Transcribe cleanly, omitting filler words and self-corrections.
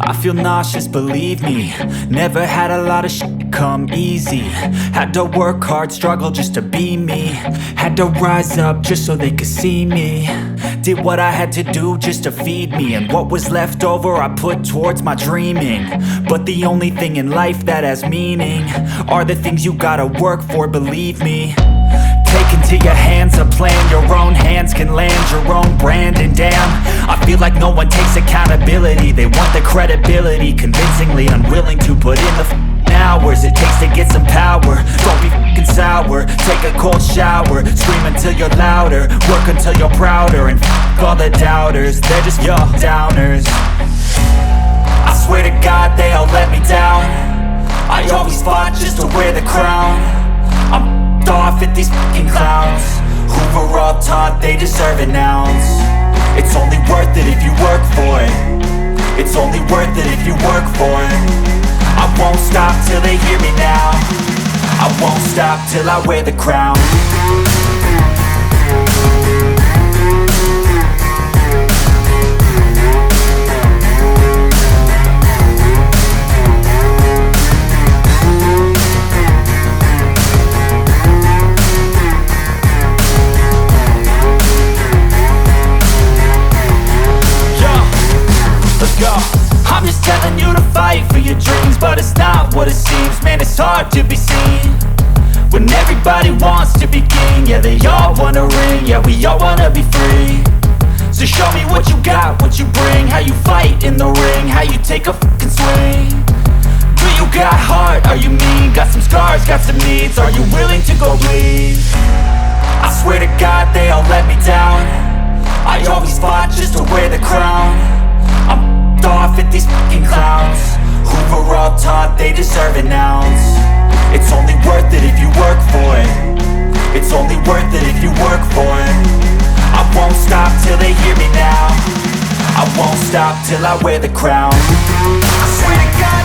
I feel nauseous, believe me. Never had a lot of shit come easy. Had to work hard, struggle just to be me. Had to rise up just so they could see me. Did what I had to do just to feed me, and what was left over I put towards my dreaming. But the only thing in life that has meaning are the things you gotta work for, believe me. Take into your hands a plan, your own hands can land your own brand. And damn, I feel like no one takes accountability. They want the credibility, convincingly unwilling to put in the hours it takes to get some power. Don't be f***ing sour, take a cold shower. Scream until you're louder, work until you're prouder. And f*** all the doubters, they're just your downers. I swear to God they all let me down. I always fought just to wear the crown. I'm off at these fucking clowns who were all taught they deserve an ounce. It's only worth it if you work for it. It's only worth it if you work for it. I won't stop till they hear me now. I won't stop till I wear the crown. I'm just telling you to fight for your dreams, but it's not what it seems. Man, it's hard to be seen when everybody wants to be king. Yeah, they all wanna ring, yeah, we all wanna be free. So show me what you got, what you bring, how you fight in the ring, how you take a fucking swing. Do you got heart, are you mean? Got some scars, got some needs, are you willing to go bleed? I swear to God they all let me down. I always fought just to wear the crown. I'm off at these fucking clowns who were all taught they deserve an ounce. It's only worth it if you work for it. It's only worth it if you work for it. I won't stop till they hear me now. I won't stop till I wear the crown. I swear to God